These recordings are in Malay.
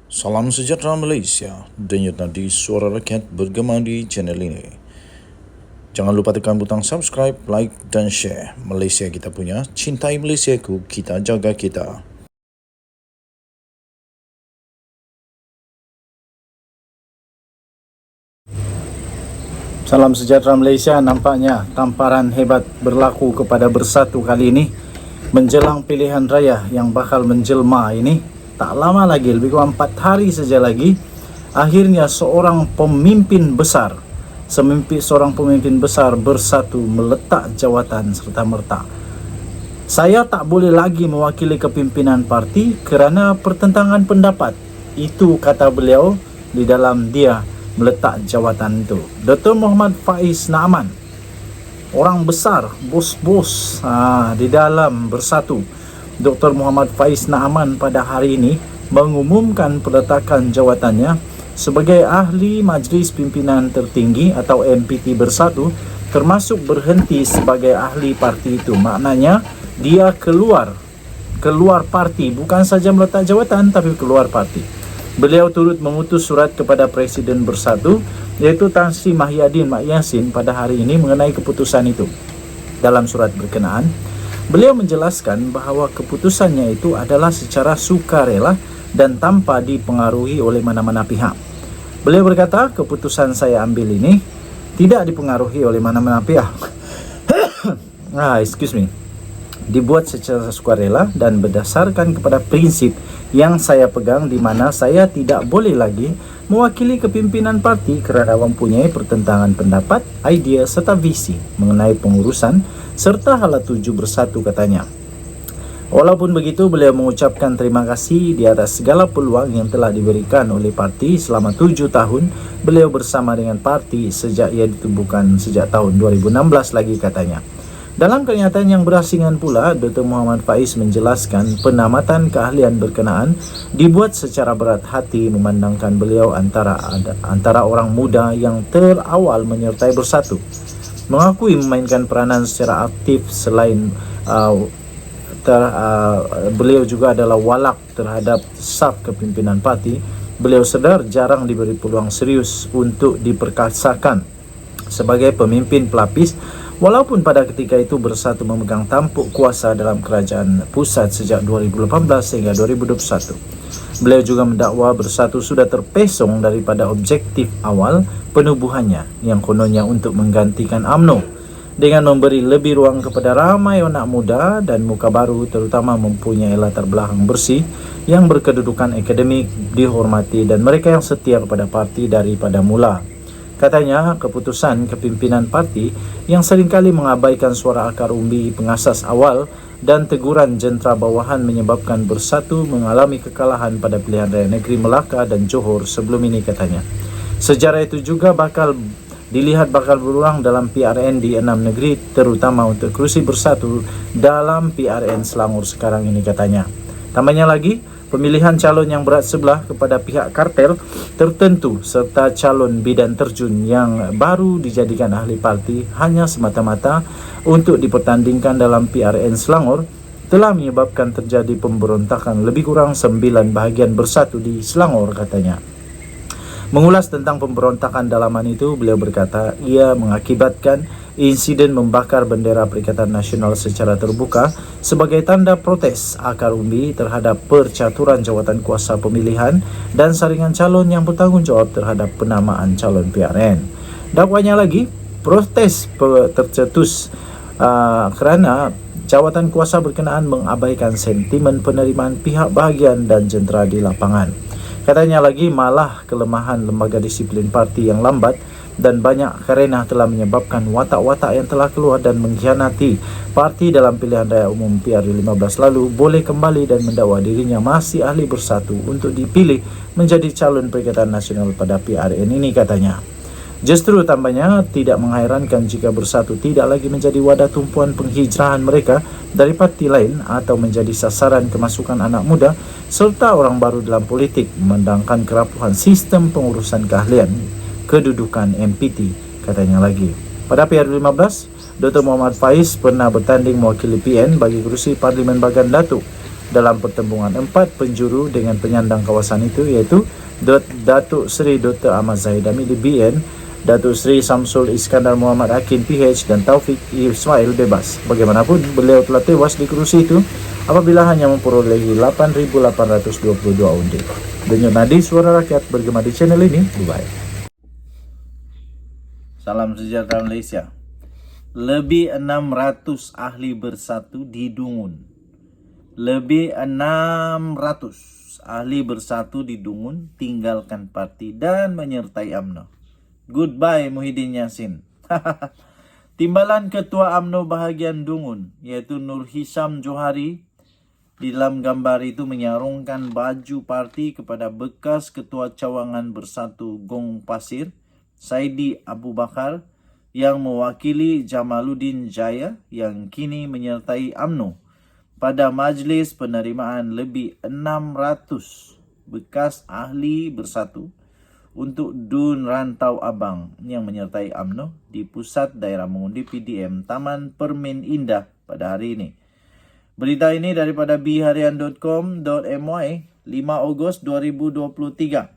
Salam sejahtera Malaysia, denyut nadi suara rakyat bergema di channel ini. Jangan lupa tekan butang subscribe, like dan share. Malaysia kita punya, cintai Malaysiaku, kita jaga kita. Salam sejahtera Malaysia. Nampaknya tamparan hebat berlaku kepada Bersatu kali ini menjelang pilihan raya yang bakal menjelma ini. Tak lama lagi, lebih kurang 4 hari saja lagi, akhirnya seorang pemimpin besar Bersatu meletak jawatan serta merta. Saya tak boleh lagi mewakili kepimpinan parti kerana pertentangan pendapat. Itu kata beliau di dalam dia meletak jawatan itu. Dr. Muhammad Faiz Naaman, orang besar, bos-bos di dalam Bersatu. Dr. Muhammad Faiz Naaman pada hari ini mengumumkan peletakan jawatannya sebagai ahli Majlis Pimpinan Tertinggi atau MPT Bersatu, termasuk berhenti sebagai ahli parti itu. Maknanya dia keluar parti, bukan saja meletak jawatan tapi keluar parti. Beliau turut mengutus surat kepada Presiden Bersatu, iaitu Tan Sri Mahyadin Mak Yassin pada hari ini mengenai keputusan itu. Dalam surat berkenaan, beliau menjelaskan bahawa keputusannya itu adalah secara sukarela dan tanpa dipengaruhi oleh mana-mana pihak. Beliau berkata, keputusan saya ambil ini tidak dipengaruhi oleh mana-mana pihak. Dibuat secara sukarela dan berdasarkan kepada prinsip yang saya pegang, di mana saya tidak boleh lagi mewakili kepimpinan parti kerana mempunyai pertentangan pendapat, idea serta visi mengenai pengurusan serta hala tuju Bersatu, katanya. Walaupun begitu, beliau mengucapkan terima kasih di atas segala peluang yang telah diberikan oleh parti selama 7 tahun beliau bersama dengan parti sejak ia ditubuhkan sejak tahun 2016 lagi, katanya. Dalam kenyataan yang berasingan pula, Dr. Muhammad Faiz menjelaskan penamatan keahlian berkenaan dibuat secara berat hati memandangkan beliau antara orang muda yang terawal menyertai Bersatu. Mengakui memainkan peranan secara aktif selain beliau juga adalah walak terhadap saf kepimpinan parti. Beliau sedar jarang diberi peluang serius untuk diperkasakan sebagai pemimpin pelapis, walaupun pada ketika itu Bersatu memegang tampuk kuasa dalam kerajaan pusat sejak 2018 hingga 2021. Beliau juga mendakwa Bersatu sudah terpesong daripada objektif awal penubuhannya yang kononnya untuk menggantikan UMNO dengan memberi lebih ruang kepada ramai anak muda dan muka baru, terutama mempunyai latar belakang bersih yang berkedudukan akademik, dihormati dan mereka yang setia kepada parti daripada mula. Katanya, keputusan kepimpinan parti yang seringkali mengabaikan suara akar umbi pengasas awal dan teguran jentera bawahan menyebabkan Bersatu mengalami kekalahan pada pilihan raya negeri Melaka dan Johor sebelum ini, katanya. Sejarah itu juga bakal berulang dalam PRN di 6 negeri, terutama untuk kerusi Bersatu dalam PRN Selangor sekarang ini, katanya. Tambahnya lagi, pemilihan calon yang berat sebelah kepada pihak kartel tertentu serta calon bidan terjun yang baru dijadikan ahli parti hanya semata-mata untuk dipertandingkan dalam PRN Selangor telah menyebabkan terjadi pemberontakan lebih kurang 9 bahagian Bersatu di Selangor, katanya. Mengulas tentang pemberontakan dalaman itu, beliau berkata ia mengakibatkan insiden membakar bendera Perikatan Nasional secara terbuka sebagai tanda protes akar umbi terhadap percaturan jawatan kuasa pemilihan dan saringan calon yang bertanggungjawab terhadap penamaan calon PRN. Dakwanya lagi, protes tercetus kerana jawatan kuasa berkenaan mengabaikan sentimen penerimaan pihak bahagian dan jentera di lapangan. Katanya lagi, malah kelemahan lembaga disiplin parti yang lambat dan banyak kerana telah menyebabkan watak-watak yang telah keluar dan mengkhianati parti dalam pilihan raya umum PR15 lalu boleh kembali dan mendakwa dirinya masih ahli Bersatu untuk dipilih menjadi calon Perikatan Nasional pada PRN ini, katanya. Justru tambahnya, tidak mengherankan jika Bersatu tidak lagi menjadi wadah tumpuan penghijrahan mereka dari parti lain atau menjadi sasaran kemasukan anak muda serta orang baru dalam politik memandangkan kerapuhan sistem pengurusan keahlian kedudukan MPT, katanya lagi. Pada PR15, Dr. Muhammad Faiz pernah bertanding mewakili PN bagi kerusi Parlimen Bagan Datuk dalam pertembungan 4 penjuru dengan penyandang kawasan itu, iaitu Datuk Seri Dr. Ahmad Zahid Hamidi BN, Datuk Seri Samsul Iskandar Muhammad Hakim PH dan Taufik Ismail bebas. Bagaimanapun, beliau telah tewas di kerusi itu apabila hanya memperolehi 8.822 undi. Denyut nadi suara rakyat bergema di channel ini. Bye. Salam sejahtera Malaysia. Lebih 600 ahli bersatu di Dungun. Lebih 600 ahli bersatu di Dungun tinggalkan parti dan menyertai UMNO. Goodbye Muhyiddin Yassin. Timbalan Ketua UMNO bahagian Dungun, iaitu Nur Hisham Johari, di dalam gambar itu menyarungkan baju parti kepada bekas Ketua Cawangan Bersatu Gong Pasir, Saidi Abu Bakar, yang mewakili Jamaluddin Jaya yang kini menyertai UMNO pada majlis penerimaan lebih 600 bekas ahli bersatu untuk Dun Rantau Abang yang menyertai UMNO di Pusat Daerah Mengundi PDM Taman Permin Indah pada hari ini. Berita ini daripada biharian.com.my 5 Ogos 2023.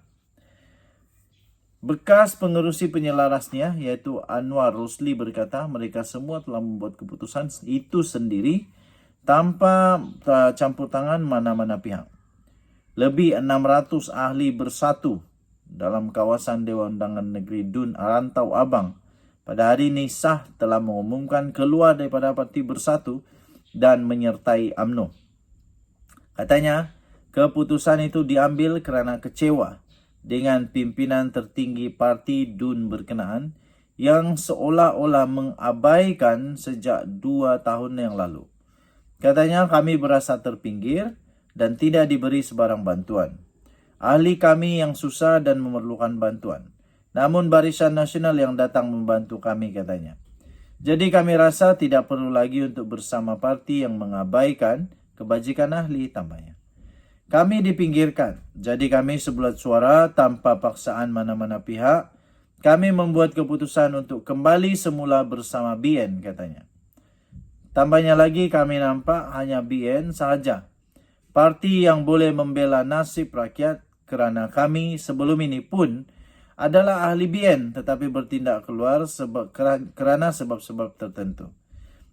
Bekas pengerusi penyelarasnya iaitu Anwar Rosli berkata mereka semua telah membuat keputusan itu sendiri tanpa campur tangan mana-mana pihak. Lebih 600 ahli bersatu dalam kawasan Dewan Undangan Negeri Dun Rantau Abang pada hari ini sah telah mengumumkan keluar daripada Parti Bersatu dan menyertai UMNO. Katanya, keputusan itu diambil kerana kecewa dengan pimpinan tertinggi parti Dun berkenaan yang seolah-olah mengabaikan sejak 2 tahun yang lalu. Katanya, kami berasa terpinggir dan tidak diberi sebarang bantuan. Ahli kami yang susah dan memerlukan bantuan. Namun Barisan Nasional yang datang membantu kami, katanya. Jadi kami rasa tidak perlu lagi untuk bersama parti yang mengabaikan kebajikan ahli, tambahnya. Kami dipinggirkan, jadi kami sebulat suara tanpa paksaan mana-mana pihak. Kami membuat keputusan untuk kembali semula bersama BN, katanya. Tambahnya lagi, kami nampak hanya BN sahaja parti yang boleh membela nasib rakyat kerana kami sebelum ini pun adalah ahli BN tetapi bertindak keluar kerana sebab-sebab tertentu.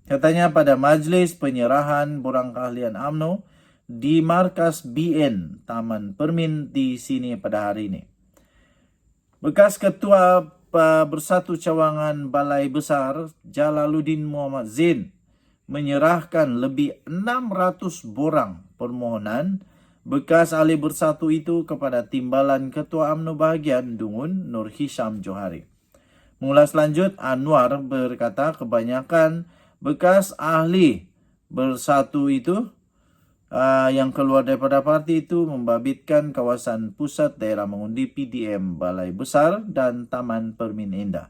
Katanya pada majlis penyerahan borang keahlian UMNO di markas BN Taman Permin di sini pada hari ini. Bekas Ketua Bersatu Cawangan Balai Besar Jalaluddin Muhammad Zain menyerahkan lebih 600 borang permohonan bekas ahli bersatu itu kepada Timbalan Ketua UMNO bahagian Dungun Nur Hisham Johari. Mengulas lanjut, Anwar berkata kebanyakan bekas ahli bersatu itu yang keluar daripada parti itu membabitkan kawasan Pusat Daerah Mengundi PDM Balai Besar dan Taman Permin Indah.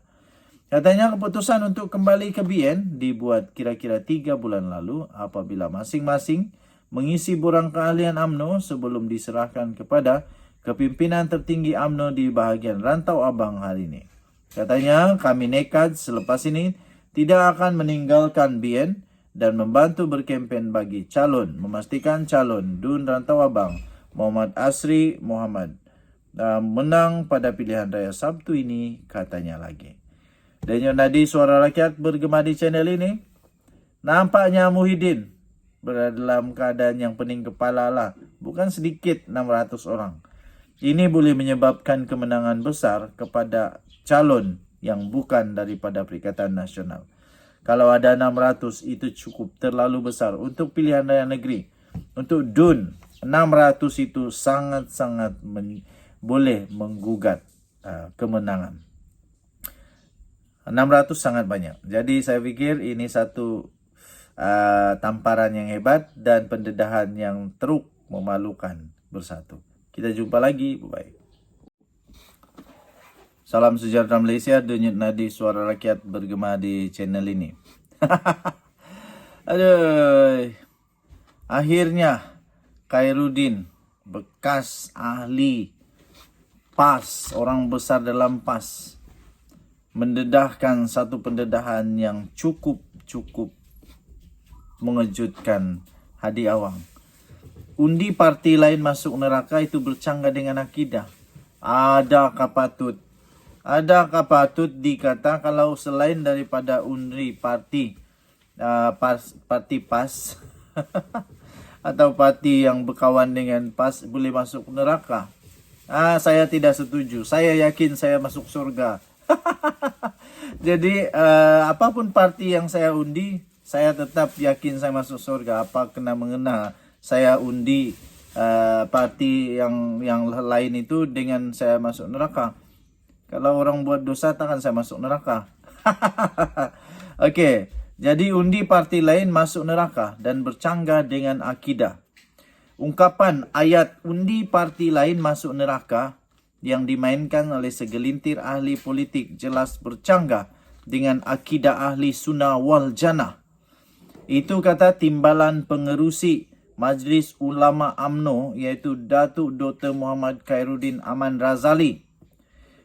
Katanya keputusan untuk kembali ke BN dibuat kira-kira 3 bulan lalu apabila masing-masing mengisi borang keahlian UMNO sebelum diserahkan kepada kepimpinan tertinggi UMNO di bahagian Rantau Abang hari ini. Katanya kami nekat selepas ini tidak akan meninggalkan BN dan membantu berkempen bagi calon, memastikan calon Dun Rantau Abang Muhammad Asri Muhammad menang pada pilihan raya Sabtu ini, katanya lagi. Denyut nadi suara rakyat bergema di channel ini. Nampaknya Muhyiddin berada dalam keadaan yang pening kepala lah. Bukan sedikit 600 orang. Ini boleh menyebabkan kemenangan besar kepada calon yang bukan daripada Perikatan Nasional. Kalau ada 600 itu cukup terlalu besar untuk pilihan raya negeri. Untuk Dun, 600 itu sangat-sangat boleh menggugat kemenangan. 600 sangat banyak. Jadi saya fikir ini satu tamparan yang hebat dan pendedahan yang teruk memalukan bersatu. Kita jumpa lagi. Bye. Salam sejahtera Malaysia. Denyut nadi suara rakyat bergema di channel ini. Aduh. Akhirnya Khairuddin, bekas ahli PAS, orang besar dalam PAS, mendedahkan satu pendedahan yang cukup mengejutkan hadi awam. undi parti lain masuk neraka itu bercanggah dengan akidah. Adakah patut dikata kalau selain daripada undi parti parti PAS atau parti yang berkawan dengan PAS boleh masuk neraka? Saya tidak setuju. Saya yakin saya masuk surga. Jadi apapun parti yang saya undi, saya tetap yakin saya masuk surga. Apa kena mengena saya undi parti yang lain itu dengan saya masuk neraka? Kalau orang buat dosa takkan saya masuk neraka. Okey, jadi undi parti lain masuk neraka dan bercanggah dengan akidah. Ungkapan ayat undi parti lain masuk neraka yang dimainkan oleh segelintir ahli politik jelas bercanggah dengan akidah ahli sunnah wal jannah. Itu kata timbalan pengerusi Majlis Ulama UMNO iaitu Datuk Dr. Muhammad Khairuddin Aman Razali.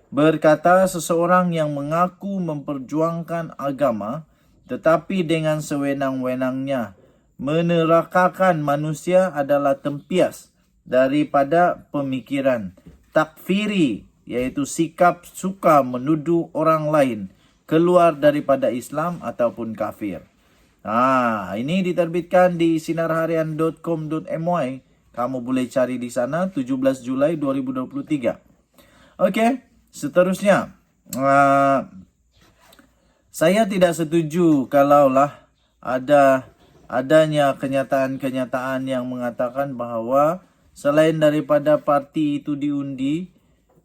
Berkata seseorang yang mengaku memperjuangkan agama tetapi dengan sewenang-wenangnya menerakakan manusia adalah tempias daripada pemikiran takfiri, iaitu sikap suka menuduh orang lain keluar daripada Islam ataupun kafir. Ini diterbitkan di sinarharian.com.my. Kamu boleh cari di sana 17 Julai 2023. Okey, seterusnya. Saya tidak setuju kalaulah adanya kenyataan-kenyataan yang mengatakan bahawa selain daripada parti itu diundi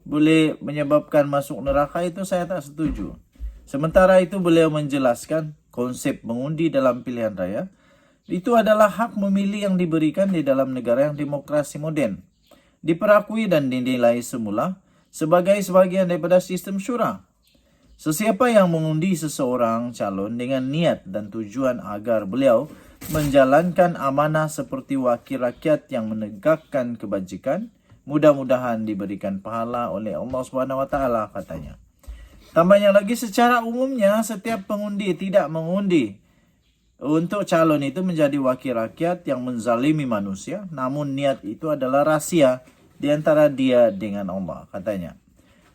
boleh menyebabkan masuk neraka. Itu saya tak setuju. Sementara itu beliau menjelaskan konsep mengundi dalam pilihan raya itu adalah hak memilih yang diberikan di dalam negara yang demokrasi moden, diperakui dan dinilai semula sebagai sebahagian daripada sistem syura. Sesiapa yang mengundi seseorang calon dengan niat dan tujuan agar beliau menjalankan amanah seperti wakil rakyat yang menegakkan kebajikan, mudah-mudahan diberikan pahala oleh Allah SWT, katanya. Tambahnya lagi, secara umumnya setiap pengundi tidak mengundi untuk calon itu menjadi wakil rakyat yang menzalimi manusia, namun niat itu adalah rahsia di antara dia dengan Allah, katanya.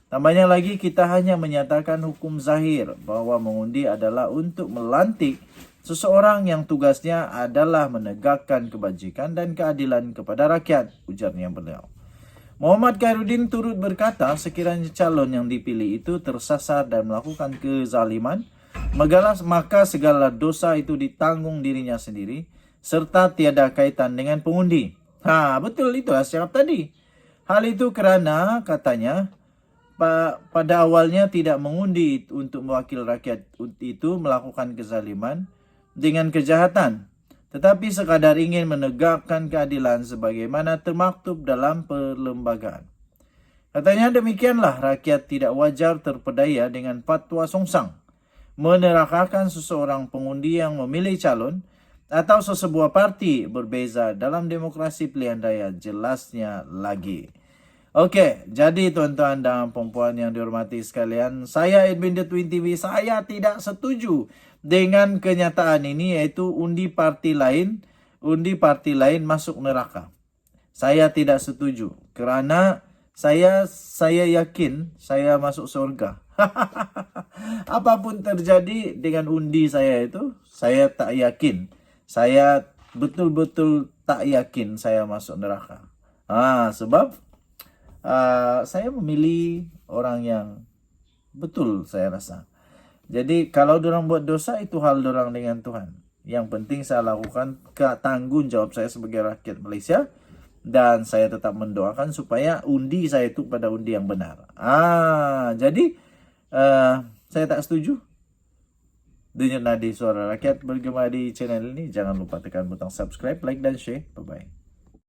Tambahnya lagi, kita hanya menyatakan hukum zahir bahawa mengundi adalah untuk melantik seseorang yang tugasnya adalah menegakkan kebajikan dan keadilan kepada rakyat, ujarnya beliau. Muhammad Khairuddin turut berkata sekiranya calon yang dipilih itu tersasar dan melakukan kezaliman, maka segala dosa itu ditanggung dirinya sendiri serta tiada kaitan dengan pengundi. Betul, itu saya cakap tadi. Hal itu kerana, katanya, pada awalnya tidak mengundi untuk mewakil rakyat itu melakukan kezaliman dengan kejahatan, tetapi sekadar ingin menegakkan keadilan sebagaimana termaktub dalam perlembagaan. Katanya demikianlah rakyat tidak wajar terpedaya dengan fatwa songsang, menerakakan seseorang pengundi yang memilih calon atau sesebuah parti berbeza dalam demokrasi pilihan raya, jelasnya lagi. Okey, jadi tuan-tuan dan puan-puan yang dihormati sekalian, saya Edwin The Twin TV, saya tidak setuju dengan kenyataan ini, iaitu undi parti lain masuk neraka. Saya tidak setuju kerana saya yakin saya masuk surga. Apapun terjadi dengan undi saya itu, saya tak yakin. Saya betul-betul tak yakin saya masuk neraka. Sebab saya memilih orang yang betul, saya rasa. Jadi kalau dorang buat dosa, itu hal dorang dengan Tuhan. Yang penting saya lakukan tanggungjawab saya sebagai rakyat Malaysia, dan saya tetap mendoakan supaya undi saya itu pada undi yang benar. Jadi saya tak setuju. Denyut nadi suara rakyat bergema di channel ini. Jangan lupa tekan butang subscribe, like dan share. Bye-bye.